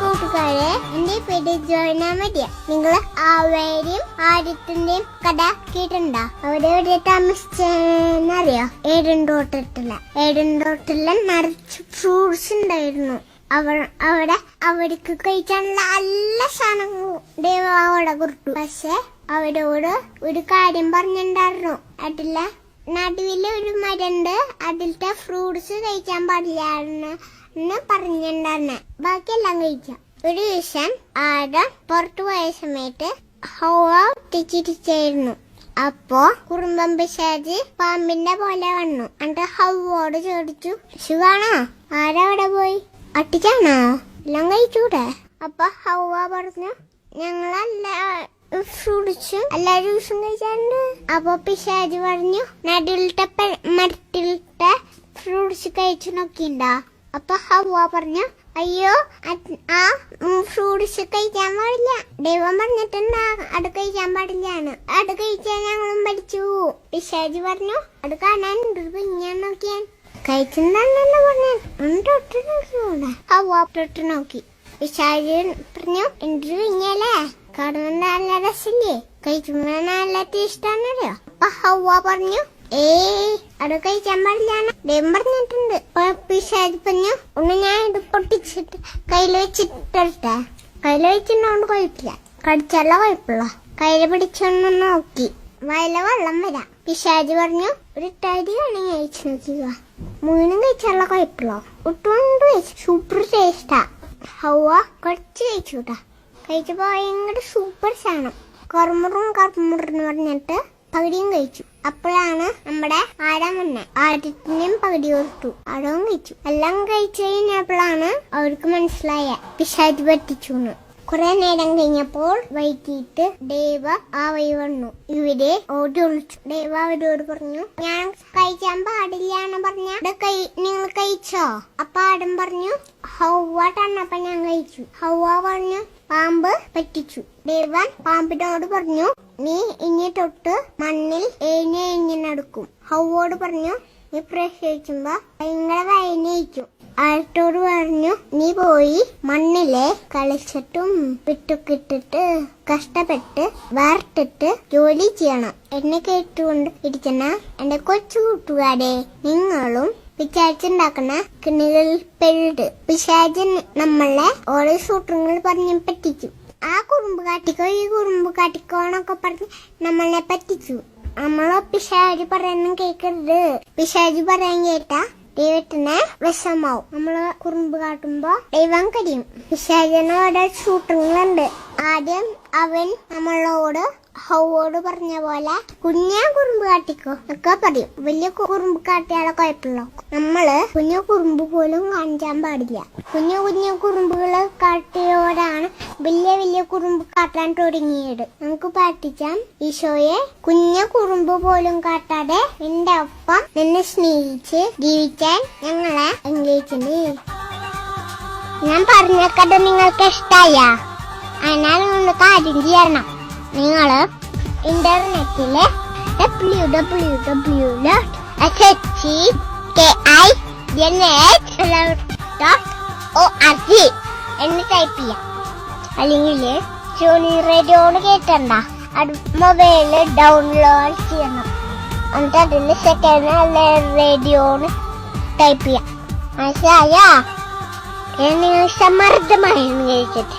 കൂട്ടുകാരെ, എന്റെ പേര് ജോയിന മരിയ. നിങ്ങൾ ആവേരെയും ആര്യത്തിന്റെയും കഥ കേട്ടിട്ടുണ്ടോ? അവിടെ എവിടെ താമസിച്ചറിയോ? ഏഴൻതോട്ടിലെ നിറച്ച് ഫ്രൂട്ട്സ് ഉണ്ടായിരുന്നു. അവിടെ അവർക്ക് കഴിക്കാനുള്ള നല്ല സാധനങ്ങളും ദൈവം അവിടെ കൊടുത്തു. പക്ഷെ അവരോട് ഒരു കാര്യം പറഞ്ഞിട്ടുണ്ടായിരുന്നു. അതിലെ നടുവില് ഒരു മരണ്ട്, അതിലത്തെ ഫ്രൂട്ട്സ് കഴിക്കാൻ പാടില്ലാന്ന് പറഞ്ഞിട്ടുണ്ടായിരുന്നെ. ബാക്കിയെല്ലാം കഴിക്കാം. ഒരു ദിവസം ആദം പുറത്തു പോയ സമയത്ത് ഹവ്വ തിരിച്ചായിരുന്നു. അപ്പോ കുറുമ്പൻ പിശാച് പാമ്പിന്റെ പോലെ വന്നു. എന്നിട്ട് ഹവ്വോട് ചോദിച്ചു, സുഖാണോ? ആരവിടെ പോയി? അട്ടിച്ചാണോ? എല്ലാം കഴിച്ചൂടെ? അപ്പൊ ഹവ്വ പറഞ്ഞു, ഞങ്ങളല്ല ഫ്രൂട്ട്സും എല്ലാ ജ്യൂസും കഴിച്ചാണ്ട്. അപ്പൊ പിശാച് പറഞ്ഞു, നടുവിലത്തെ മരത്തിലത്തെ ഫ്രൂട്ട്സ് കഴിച്ചു നോക്കിണ്ടാ? അപ്പൊ ഹവ്വ പറഞ്ഞു, അയ്യോ ആ ഫ്രൂട്ട്സ് കഴിക്കാൻ പാടില്ല. ദൈവം പറഞ്ഞിട്ടുണ്ടാ അത് കഴിക്കാൻ പാടില്ലാണ്. അത് കഴിച്ചാൽ ഞങ്ങളും പഠിച്ചു. പിശാച് പറഞ്ഞു, അത് കാണാൻ ഞാൻ നോക്കിയാൻ കഴിച്ചിട്ടുണ്ടെന്നല്ല പറഞ്ഞു. ഹവ്വ തൊട്ട് നോക്കി. പിശാച് പറഞ്ഞു, എന്തൊരു വിഞ്ഞാലേ, കാണുന്ന നല്ല രസല്ലേ, കഴിക്കുമ്പോ നല്ല ടേസ്റ്റാണല്ലോ. അപ്പൊ ഹവ്വ പറഞ്ഞു, അത് കഴിക്കാൻ പാടില്ലാണ് ദൈവം പറഞ്ഞിട്ടുണ്ട്. പിശാച് പറഞ്ഞു, ഒന്ന് ഞാൻ ഇത് പൊട്ടിച്ചിട്ട് കയ്യിൽ വെച്ചിട്ടെ. കയ്യിൽ വെച്ചിട്ടുണ്ടോണ്ട് കുഴപ്പമില്ല, കടിച്ചല്ല കുഴപ്പമില്ല. കയ്യില് പിടിച്ചൊന്ന് നോക്കി വയല വെള്ളം വരാം. പിശാച് പറഞ്ഞു, ഒരു തരി വേണമെങ്കിൽ കഴിച്ചു നോക്കുക, മുഴുവനും കഴിച്ചാലുള്ള കുഴപ്പമില്ല. ഒട്ടുകൊണ്ട് കഴിച്ചു, സൂപ്പർ ടേസ്റ്റാ. ഹവ്വ കുറച്ച് കഴിച്ചുട്ടാ. കഴിച്ചപ്പോ ഭയങ്കര സൂപ്പർ സാധനം. കറുമുറെന്ന് പറഞ്ഞിട്ട് പകുതിയും കഴിച്ചു. അപ്പോഴാണ് നമ്മുടെ ആരാൻ വന്നെ. ആദ്യത്തിനും പകുതി കൊടുത്തു, ആടവും കഴിച്ചു. എല്ലാം കഴിച്ചു കഴിഞ്ഞപ്പോഴാണ് അവർക്ക് മനസ്സിലായ പിശാച് പറ്റിച്ചു. കുറെ നേരം കഴിഞ്ഞപ്പോൾ വൈകിട്ട് ദേവ ആ വഴി വന്നു. ഇവരെ ഓടി ഒളിച്ചു. ദേവ അവരോട് പറഞ്ഞു, ഞാൻ കഴിക്കാൻ പാടില്ലാന്ന് പറഞ്ഞ നിങ്ങൾ കഴിച്ചോ? അപ്പൊ ആടും പറഞ്ഞു, ഹവ്വ തന്നപ്പോ ഞാൻ കഴിച്ചു. ഹവ്വ പറഞ്ഞു, പാമ്പ് പറ്റിച്ചു. ദേവൻ പാമ്പിനോട് പറഞ്ഞു, നീ ഇനി തൊട്ട് മണ്ണിൽ എഴിഞ്ഞ് നടക്കും. ഹവ്വോട് പറഞ്ഞു, നീ പ്രസവിക്കുമ്പോ ഭയങ്കര വയനയിക്കും. ആഴത്തോട് പറഞ്ഞു, നീ പോയി മണ്ണിലെ കളിച്ചിട്ടും വിട്ടൊക്കെ ഇട്ടിട്ട് കഷ്ടപ്പെട്ട് വാർത്തിട്ട് ജോലി ചെയ്യണം. എന്നെ കേട്ടുകൊണ്ട് ഇരിക്കുന്ന എന്റെ കൊച്ചു കൂട്ടുകാരെ, നിങ്ങളും പിശാചുണ്ടാക്കുന്ന കിണികളിൽ പെട്ട് പിശാചൻ നമ്മളെ ഓരോ സൂത്രങ്ങൾ പറഞ്ഞ് പറ്റിച്ചു. ആ കുറുമ്പ് കാട്ടിക്കോ ഈ കുറുമ്പ് കാട്ടിക്കോന്നൊക്കെ പറഞ്ഞ് നമ്മളെ പറ്റിച്ചു. നമ്മളെ പിശാച് പറയാനും കേൾക്കരുത്. പിശാച് പറയാൻ കേട്ടാ ദൈവത്തിന് വിഷമാവും. നമ്മള് കുറുമ്പ് കാട്ടുമ്പോ ദൈവം കരിയും. പിശാചിന് ഓരോ സൂത്രങ്ങളുണ്ട്. ആദ്യം അവൻ നമ്മളോട് ഹവ്വോട് പറഞ്ഞ പോലെ കുഞ്ഞാ കുറുമ്പ് കാട്ടിക്കോ ഒക്കെ പറയും. വലിയ കുറുമ്പ് കാട്ടിയാലെ കുഴപ്പമില്ല. നമ്മള് കുഞ്ഞു കുറുമ്പ് പോലും കാണിക്കാൻ പാടില്ല. കുഞ്ഞു കുറുമ്പുകള് കാട്ടിയോടാണ് വലിയ കുറുമ്പ് കാട്ടാൻ തുടങ്ങിയത്. നമുക്ക് പ്രാർത്ഥിക്കാം, ഈശോയെ, കുഞ്ഞു കുറുമ്പ് പോലും കാട്ടാതെ എന്റെ ഒപ്പം നിന്നെ സ്നേഹിച്ച് ജീവിക്കാൻ ഞങ്ങളെ അനുഗ്രഹിക്കണേ. ഞാൻ പറഞ്ഞ കഥ നിങ്ങൾക്ക് ഇഷ്ടായ? അതിനാൽ നിങ്ങൾ കാര്യം ചെയ്യണം. നിങ്ങള് ഇന്റർനെറ്റില് www.skindnet.org എന്ന് ടൈപ്പ് ചെയ്യാം. അല്ലെങ്കിൽ സോണി റേഡിയോന്ന് കേട്ടണ്ട, അത് മൊബൈലില് ഡൗൺലോഡ് ചെയ്യണം. എന്നിട്ട് അതിന് സെക്കൻഡ് റേഡിയോന്ന് ടൈപ്പ് ചെയ്യാം. മനസ്സിലായോ? നിങ്ങൾ സമർത്ഥമായി കഴിച്ചിട്ട്